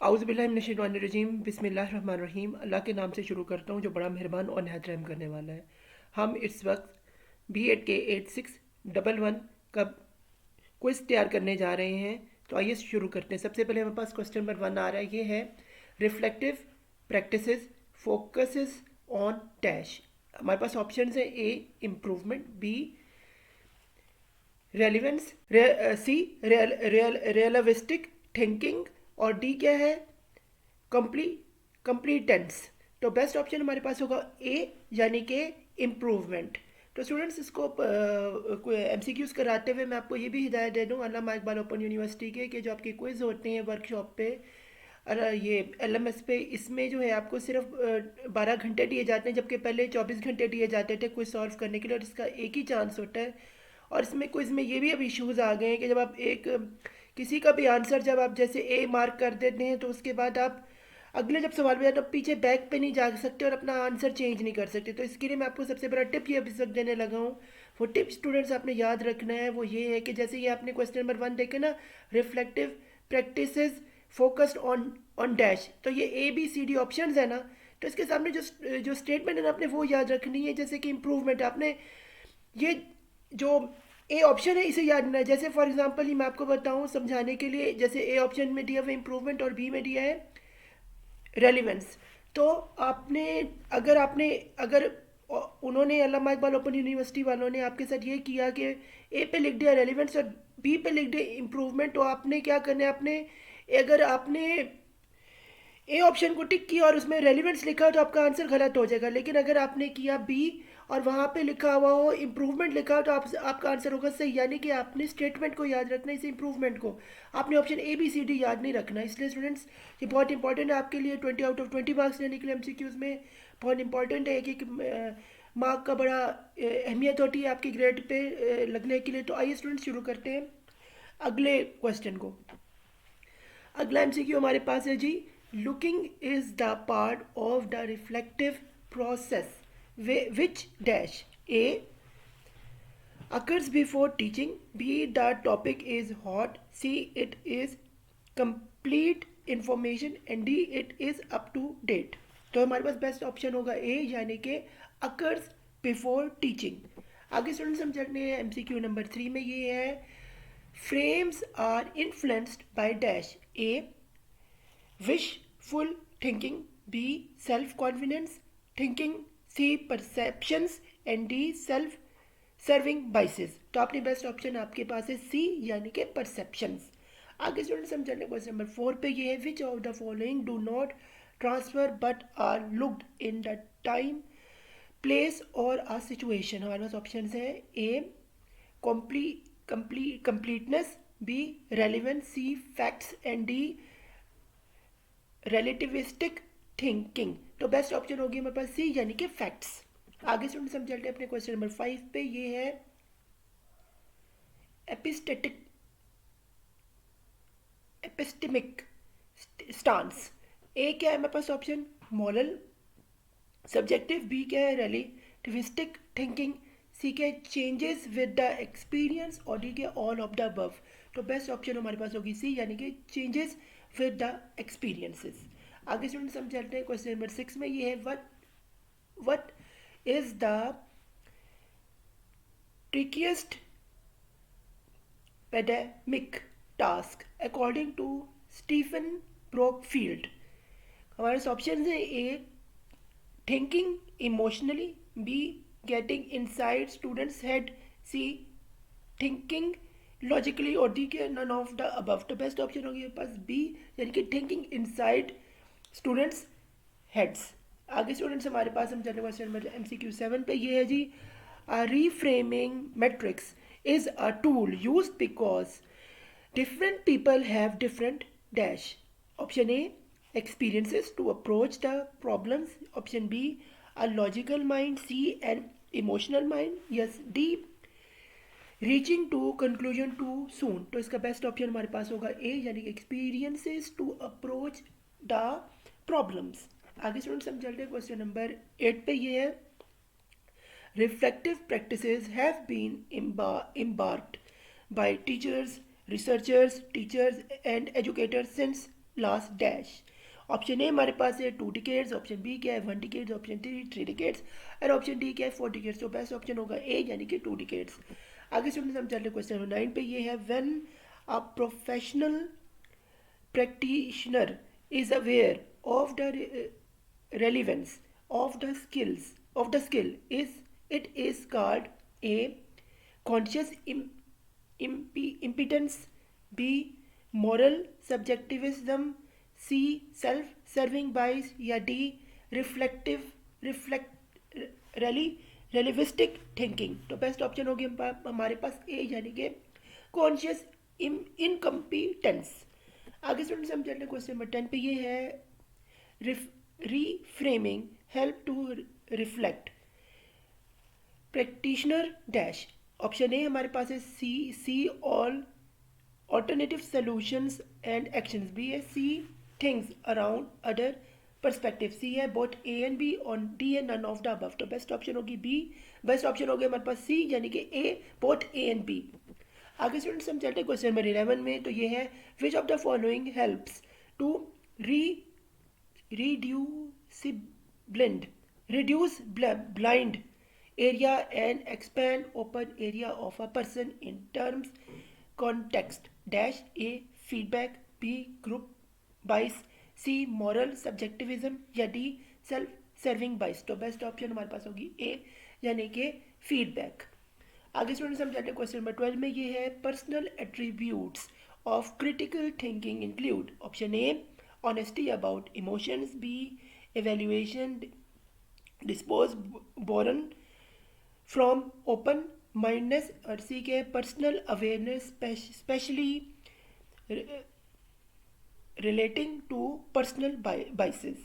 आउज़ुबिल्लाहिमिनश्शैतानिर्रजीम बिस्मिल्लाहिर्रहमानिर्रहीम। अल्लाह के नाम से शुरू करता हूँ जो बड़ा मेहरबान और नहायत रहम करने वाला है। हम इस वक्त B.Ed के 8611 का क्विज़ तैयार करने जा रहे हैं। तो आइए शुरू करते हैं। सबसे पहले हमारे पास क्वेश्चन नंबर 1 आ रहा है, ये है reflective practices focuses on dash. हमारे पास ऑप्शन है ए इम्प्रूवमेंट, बी रेलिवेंस, सी रियलिस्टिक थिंकिंग और डी क्या है कंप्लीटेंस। तो बेस्ट ऑप्शन हमारे पास होगा ए यानी कि इम्प्रूवमेंट। तो स्टूडेंट्स इसको MCQs कराते हुए मैं आपको ये भी हिदायत दे दूँ अल्लामा इकबाल ओपन यूनिवर्सिटी के कि जो आपके क्विज़ होते हैं वर्कशॉप पे अरे ये LMS पे, इसमें जो है आपको सिर्फ 12 घंटे दिए जाते हैं, जबकि पहले 24 घंटे दिए जाते थे क्विज सॉल्व करने के लिए, और इसका एक ही चांस होता है। और इसमें क्विज में ये भी अब इश्यूज़ आ गए हैं कि जब आप किसी का भी आंसर जब आप जैसे ए मार्क कर देते हैं तो उसके बाद आप अगले जब सवाल में जाते पीछे बैक पे नहीं जा सकते और अपना आंसर चेंज नहीं कर सकते। तो इसके लिए मैं आपको सबसे बड़ा टिप ये अभी तक देने लगा हूँ। वो टिप स्टूडेंट्स आपने याद रखना है, वो ये है कि जैसे ये आपने क्वेश्चन नंबर 1 देखे ना, reflective practices focused on on dash, तो ये ABCD ऑप्शंस है ना, तो इसके सामने जो स्टेटमेंट है ना आपने वो याद रखनी है। जैसे कि इम्प्रूवमेंट, आपने ये जो ए ऑप्शन है इसे याद रखना है। जैसे फॉर एग्जांपल ही मैं आपको बताऊं समझाने के लिए, जैसे ए ऑप्शन में दिया हुआ इम्प्रूवमेंट और बी में दिया है रेलिवेंस। तो अगर उन्होंने अल्लामा इकबाल ओपन यूनिवर्सिटी वालों ने आपके साथ ये किया कि ए पे लिख दिया रेलिवेंस और बी पे लिख दिया इम्प्रूवमेंट, तो आपने क्या करना है, अगर आपने ए ऑप्शन को टिक किया और उसमें रेलिवेंस लिखा तो आपका आंसर गलत हो जाएगा। लेकिन अगर आपने किया बी और वहाँ पे लिखा हुआ हो इम्प्रूवमेंट लिखा हो तो आपका आंसर होगा सही। यानी कि आपने स्टेटमेंट को याद रखना है, इस इम्प्रूवमेंट को आपने ऑप्शन ABCD याद नहीं रखना। इसलिए स्टूडेंट्स ये बहुत इंपॉर्टेंट है आपके लिए, 20 आउट ऑफ 20 मार्क्स लेने के लिए MCQs में बहुत इंपॉर्टेंट है कि मार्क का बड़ा अहमियत होती है आपके ग्रेड पे लगने के लिए। तो आइए स्टूडेंट्स शुरू करते हैं अगले क्वेश्चन को। अगला MCQ हमारे पास है जी, looking is the part of the reflective process which dash a occurs before teaching, B the topic is hot, C it is complete information and D it is up to date। तो हमारे पास best option होगा ए यानी कि occurs before teaching। आगे students हम चलते हैं MCQ number 3 में। ये है frames are influenced by dash, A wishful thinking, B self confidence thinking, C perceptions and D self serving biases. तो आपने बेस्ट ऑप्शन आपके पास है सी यानी कि परसेप्शंस। आगे स्टूडेंट्स हम चलते हैं क्वेश्चन नंबर 4 पे। ये है which of the following do not transfer but are looked in the time place और आ सिचुएशन। हमारे पास ऑप्शन है A completeness, B relevance, C facts and D relativistic thinking. तो बेस्ट ऑप्शन होगी हमारे पास सी यानी कि फैक्ट्स। आगे स्टूडेंट्स हम चलते हैं अपने क्वेश्चन नंबर 5 पे। ये है एपिस्टेमिक स्टांस। ए क्या है हमारे पास ऑप्शन मॉरल सब्जेक्टिव, बी क्या है रिलेटिविस्टिक थिंकिंग, सी क्या है चेंजेस विद द एक्सपीरियंस और डी क्या ऑल ऑफ द अबव। तो बेस्ट ऑप्शन हमारे पास होगी सी यानी कि चेंजेस विद द एक्सपीरियंसेस। आगे स्टूडेंट्स हम चलते हैं क्वेश्चन नंबर 6 में। ये है what is the trickiest pandemic task according to Stephen Brookfield। हमारे ऑप्शन है A thinking emotionally, B getting inside students head, C thinking logically और डी के नन ऑफ द अबव। तो बेस्ट ऑप्शन होगी मेरे पास बी यानी कि थिंकिंग इनसाइड स्टूडेंट्स हेड्स। आगे स्टूडेंट्स हमारे पास हम चलते क्वेश्चन नंबर MCQ 7 पे। ये है जी reframing matrix is a tool used because different people have different dash। option A experiences to approach the problems, option B a logical mind, C an emotional mind, yes D reaching to conclusion too soon। तो इसका best option हमारे पास होगा ए यानी कि experiences to approach the problems। आगे students हम चलते हैं क्वेश्चन नंबर 8 पे। ये है reflective practices have been embarked by teachers, researchers, teachers and educators since last dash. Option A हमारे पास है 2 टिकट्स, ऑप्शन बी क्या है 1 टिकट्स, ऑप्शन 3 टिकट्स और ऑप्शन डी क्या है 4 टिकट्स। तो बेस्ट ऑप्शन होगा ए यानी कि 2 टिकट्स। आगे स्टूडेंट्स हम चल रहे क्वेश्चन नंबर 9 पे। ये है when a professional practitioner is aware of the relevance of the skill is it is called a conscious impedance, b moral subjectivism, c self serving bias या d relativistic thinking। तो best option होगी हमारे पास A यानी कि conscious incompetence. आगे students हम चलते हैं क्वेश्चन नंबर 10 पे। ये है reframing help to reflect practitioner dash. Option A हमारे पास है see all alternative solutions and actions, B है see things around other perspective, C है बोथ ए एंड बी और डी है नन ऑफ द अबव। तो बेस्ट ऑप्शन होगी B. Best option हो गया हमारे पास सी यानी कि a both A and B. आगे स्टूडेंट्स हम चलते हैं क्वेश्चन नंबर 11 में। तो ये है which of the following helps to reduce blind area and expand open area of a person in terms context dash। a feedback, b group bias, c moral subjectivism या d self serving bias। तो best option हमारे पास होगी ए यानी कि feedback. आगे students हम जाते हैं क्वेश्चन नंबर 12 में। ये है personal attributes of critical thinking include. Option A honesty about emotions, B evaluation dispose born from open mindness और सी के personal awareness specially relating to personal biases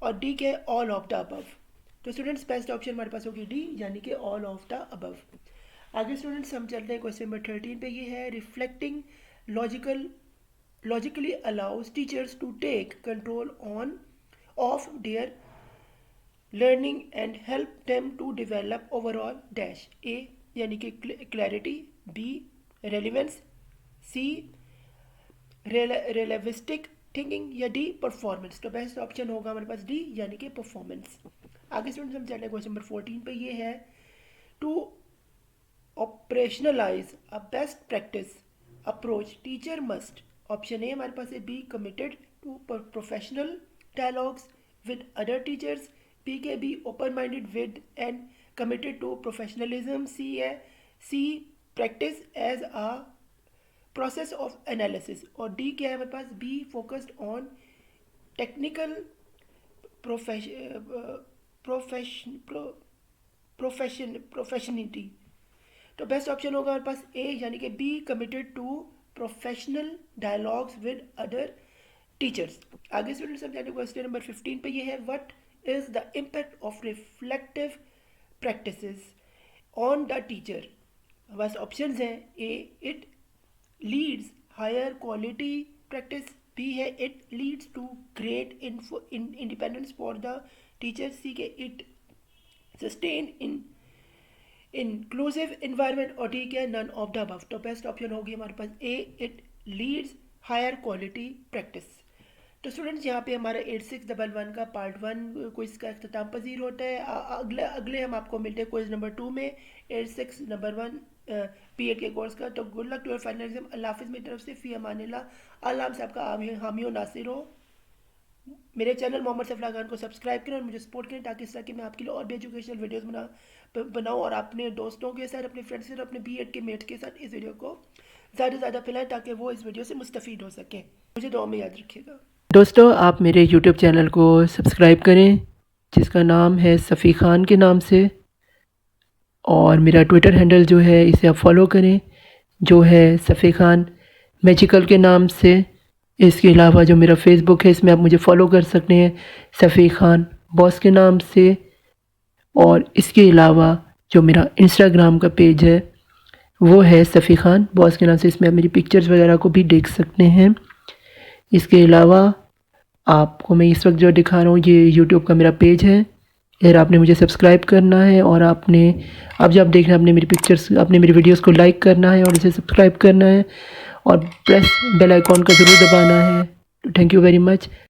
और डी के ऑल ऑफ द अबव। तो students best option हमारे पास होगी D यानी कि ऑल ऑफ द अबव। आगे स्टूडेंट्स हम चलते हैं क्वेश्चन नंबर 13 पे। ये है reflecting logically allows teachers to take control of their learning and help them to develop overall dash. A यानी कि clarity, B relevance, C relativistic thinking या डी परफॉर्मेंस। तो बेस्ट ऑप्शन होगा हमारे पास डी यानी कि परफॉर्मेंस। आगे स्टूडेंट्स हम चल रहे हैं क्वेश्चन नंबर 14 पे। ये है to operationalize a best practice approach teacher must। Option A हमारे पास है be committed to professional dialogues with other teachers, B के be open minded with and committed to professionalism, C है see practice as a process of analysis और D क्या है हमारे पास be focused on technical professionality. तो best option होगा हमारे पास ए यानी कि be committed to professional dialogues with other teachers. आगे स्टूडेंट्स हम जाते हैं क्वेश्चन नंबर 15 पे। ये है what is the impact of reflective practices on the teacher. बस ऑप्शंस हैं A it leads higher quality practice, B है it leads to great independence for the teacher, C के it sustain in inclusive environment और ठीक है none of the above. तो best option होगी हमारे पास A it leads higher quality practice. तो स्टूडेंट्स यहाँ पे हमारा 8611 का पार्ट 1 क्विज का अख्ताम पजीर होता है। अगले हम आपको मिलते हैं क्विज नंबर 2 में 86 नंबर 1 पीएड के कोर्स का। तो good luck to your final exam. अल्लाह हाफिज़ मेरी तरफ से फ़ी अमानिल्लाह। अल्लाह हम सबका हामी और नासिर हो। मेरे चैनल मोहम्मद सफला खान को सब्सक्राइब करें और मुझे सपोर्ट करें ताकि इस तरह की मैं आपके लिए और भी एजुकेशनल वीडियोस बनाऊं और अपने दोस्तों के साथ, अपने फ्रेंड्स के साथ, अपने बीएड के मेट्स के साथ इस वीडियो को ज़्यादा से ज़्यादा फैलाएं ताकि वो इस वीडियो से मुस्तफ़ीद हो सकें। मुझे दुआ में याद रखिएगा। दोस्तों आप मेरे यूट्यूब चैनल को सब्सक्राइब करें जिसका नाम है सफ़ी ख़ान के नाम से, और मेरा ट्विटर हैंडल जो है इसे आप फॉलो करें जो है सफ़ी ख़ान मैजिकल के नाम से। इसके अलावा जो मेरा फेसबुक है इसमें आप मुझे फ़ॉलो कर सकते हैं सफ़ी ख़ान बॉस के नाम से, और इसके अलावा जो मेरा इंस्टाग्राम का पेज है वो है सफ़ी ख़ान बॉस के नाम से। इसमें आप मेरी पिक्चर्स वगैरह को भी देख सकते हैं। इसके अलावा आपको मैं इस वक्त जो दिखा रहा हूँ ये यूट्यूब का मेरा पेज है, अगर आपने मुझे सब्सक्राइब करना है और आपने अब जब देख रहे हैं आपने मेरी पिक्चर्स, आपने मेरी वीडियोस को लाइक करना है और इसे सब्सक्राइब करना है और प्रेस बेल आइकॉन का ज़रूर दबाना है थैंक यू वेरी मच।